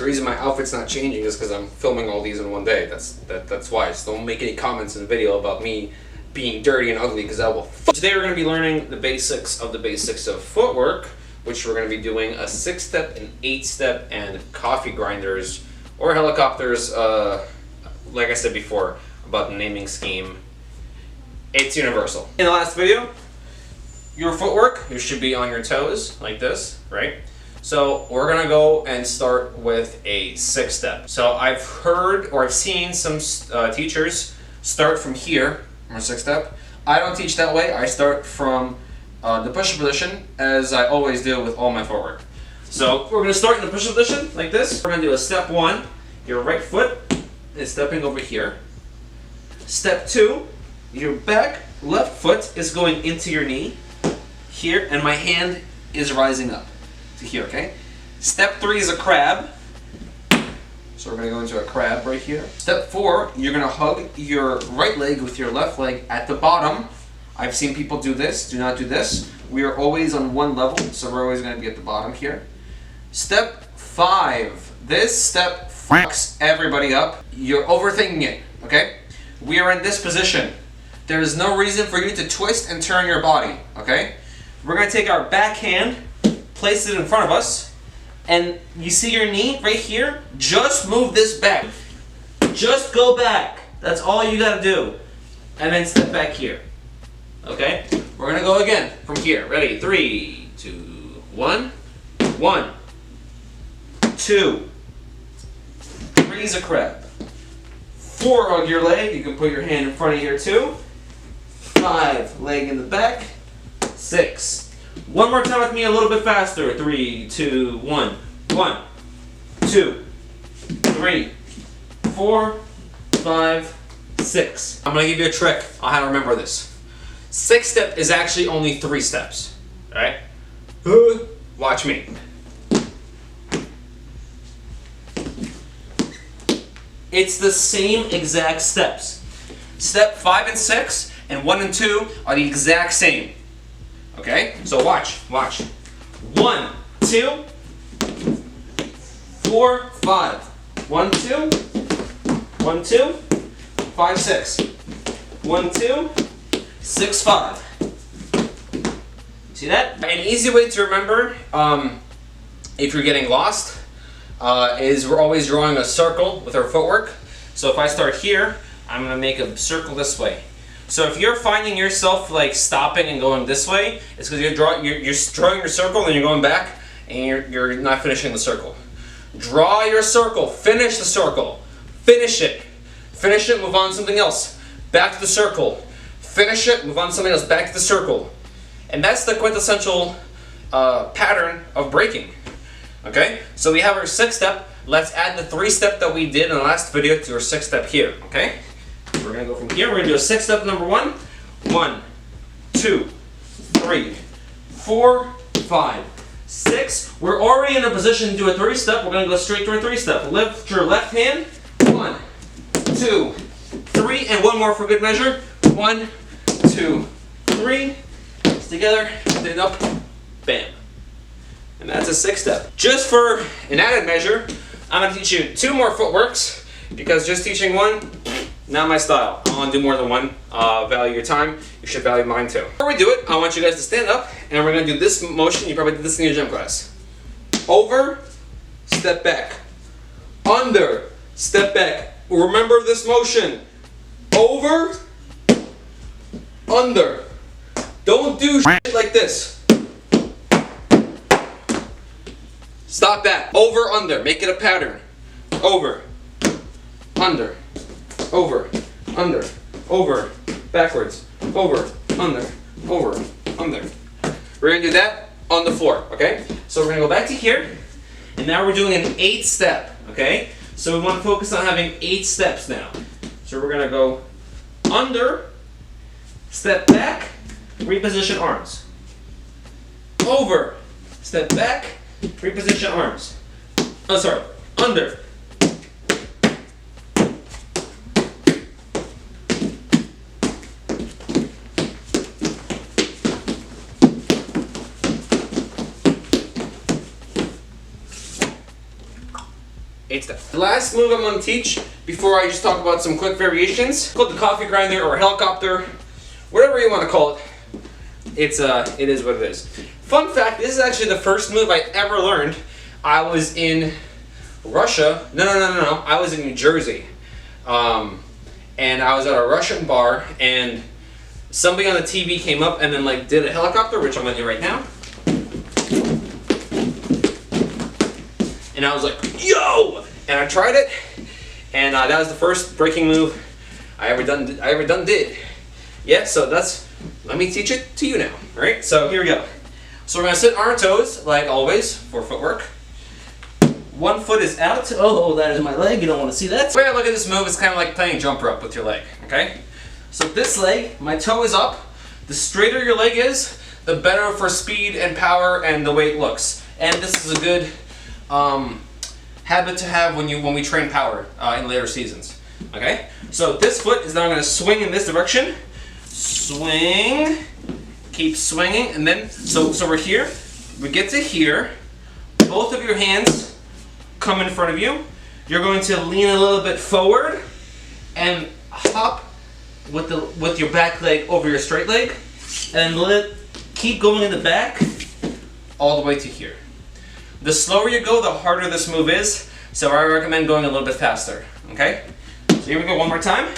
The reason my outfit's not changing is because I'm filming all these in one day. That's why. So don't make any comments in the video about me being dirty and ugly, because I will. Today we're going to be learning the basics of footwork, which we're going to be doing a 6-step, an 8-step, and coffee grinders or helicopters. Like I said before about the naming scheme, it's universal. In the last video, your footwork, you should be on your toes like this, right? So we're gonna go and start with a 6-step. So I've heard or I've seen some teachers start from here, from a 6-step. I don't teach that way. I start from the push-up position, as I always do with all my footwork. So we're gonna start in the push-up position like this. We're gonna do a step 1. Your right foot is stepping over here. Step 2, your back left foot is going into your knee here, and my hand is rising up to here, okay? Step 3 is a crab. So we're gonna go into a crab right here. Step 4, you're gonna hug your right leg with your left leg at the bottom. I've seen people do this. Do not do this. We are always on one level, so we're always gonna be at the bottom here. Step 5, this step fucks everybody up. You're overthinking it, okay? We are in this position. There is no reason for you to twist and turn your body, okay? We're gonna take our back hand, place it in front of us, and you see your knee right here? Just move this back. Just go back. That's all you gotta do. And then step back here. Okay? We're gonna go again from here. Ready? 3, 2, 1. 1, 2. 3 is a crab. 4 on your leg. You can put your hand in front of here too. 5, leg in the back. 6. One more time with me, a little bit faster. 3, 2, 1. 1, 2, 3, 4, 5, 6. I'm gonna give you a trick on how to remember this. 6-step is actually only 3 steps. Alright? Watch me. It's the same exact steps. Step 5 and 6 and 1 and 2 are the exact same. Okay? So watch. 1, 2, 4, 5. 1, 2, 1, 2, 5, 6. 1, 2, 6, 5. See that? An easy way to remember, if you're getting lost, is we're always drawing a circle with our footwork. So if I start here, I'm going to make a circle this way. So if you're finding yourself like stopping and going this way, it's because you're drawing your circle and you're going back and you're not finishing the circle. Draw your circle, finish the circle, finish it, move on to something else, back to the circle, finish it, move on to something else, back to the circle. And that's the quintessential pattern of breaking. Okay, so we have our 6-step. Let's add the 3-step that we did in the last video to our 6-step here. Okay, we're gonna go from here. We're gonna do a 6-step number 1. 1, 2, 3, 4, 5, 6. We're already in a position to do a 3-step. We're gonna go straight to a 3-step. Lift your left hand. 1, 2, 3, and one more for good measure. 1, 2, 3. Together, stand up, bam. And that's a 6-step. Just for an added measure, I'm going to teach you 2 more footworks, because just teaching one, not my style. I want to do more than one. Value your time. You should value mine too. Before we do it, I want you guys to stand up, and we're going to do this motion. You probably did this in your gym class. Over, step back. Under, step back. Remember this motion. Over, under. Don't do shit like this. Stop that. Over, under. Make it a pattern. Over, under, over, under, over, backwards, over, under, over, under. We're going to do that on the floor, okay? So we're going to go back to here, and now we're doing an 8-step, okay? So we want to focus on having 8 steps now. So we're going to go under, step back, reposition arms. Over, step back, reposition arms. Oh, sorry. Under. 8 step. The last move I'm going to teach before I just talk about some quick variations, called the coffee grinder or helicopter, whatever you want to call it. It is what it is. Fun fact, this is actually the first move I ever learned. I was in Russia. No. I was in New Jersey. And I was at a Russian bar, and somebody on the TV came up and then like did a helicopter, which I'm going to do right now. And I was like, yo! And I tried it, and that was the first breaking move I ever did. Yeah, so let me teach it to you now. Alright, so here we go. So we're going to sit on our toes, like always, for footwork. One foot is out. Oh, that is my leg. You don't want to see that. The way I look at this move is kind of like playing jump rope with your leg, okay? So this leg, my toe is up. The straighter your leg is, the better for speed and power and the way it looks. And this is a good habit to have when we train power in later seasons, okay? So this foot is now going to swing in this direction. Swing. Keep swinging. And then, so we're here. We get to here. Both of your hands come in front of you. You're going to lean a little bit forward and hop with your back leg over your straight leg, and keep going in the back all the way to here. The slower you go, the harder this move is, so I recommend going a little bit faster, okay? So here we go one more time.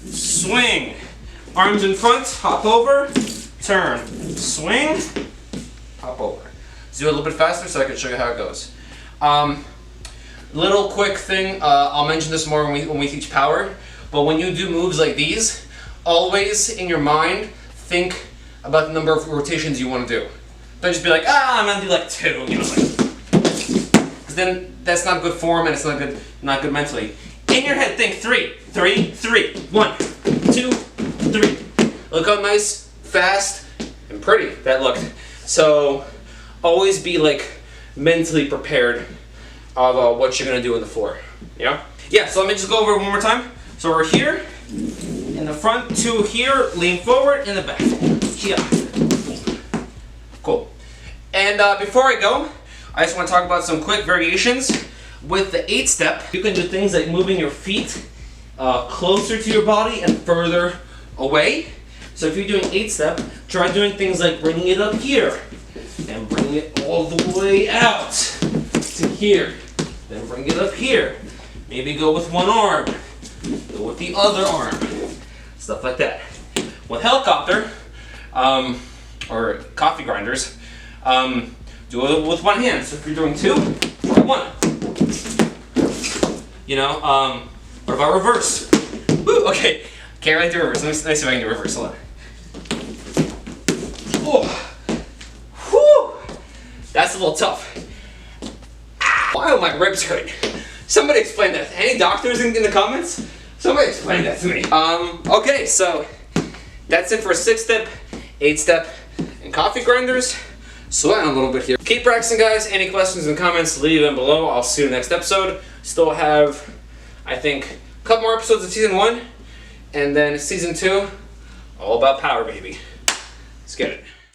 Swing. Arms in front, hop over, turn, swing, hop over. Let's do it a little bit faster so I can show you how it goes. Little quick thing, I'll mention this more when we teach power, but when you do moves like these, always in your mind think about the number of rotations you want to do. Don't just be like, I'm gonna do like 2, you know, because then that's not good form and it's not good mentally. In your head, think 3, 3, 3, 1, 2, 3. Look how nice, fast, and pretty that looked. So always be like mentally prepared of what you're gonna do on the floor. Yeah? Yeah, so let me just go over it one more time. So we're here, in the front, 2 here, lean forward, in the back. Here. Cool. And before I go, I just want to talk about some quick variations. With the 8 step, you can do things like moving your feet closer to your body and further away. So if you're doing 8 step, try doing things like bringing it up here, and bringing it all the way out to here. Then bring it up here. Maybe go with one arm. Go with the other arm. Stuff like that. With helicopter, or coffee grinders, do it with one hand. So if you're doing 2, try 1. You know, what about reverse? Woo, okay, can't really do reverse. Let me see if I can do reverse. Hold on. Oh. Whew. That's a little tough. Why are my ribs hurting? Somebody explain that. Any doctors in the comments? Somebody explain that to me. Okay, so that's it for 6 step, 8 step, and coffee grinders. Sweating a little bit here. Keep practicing, guys. Any questions and comments, leave them below. I'll see you in the next episode. Still have, I think, a couple more episodes of season 1, and then season 2, all about power, baby. Let's get it.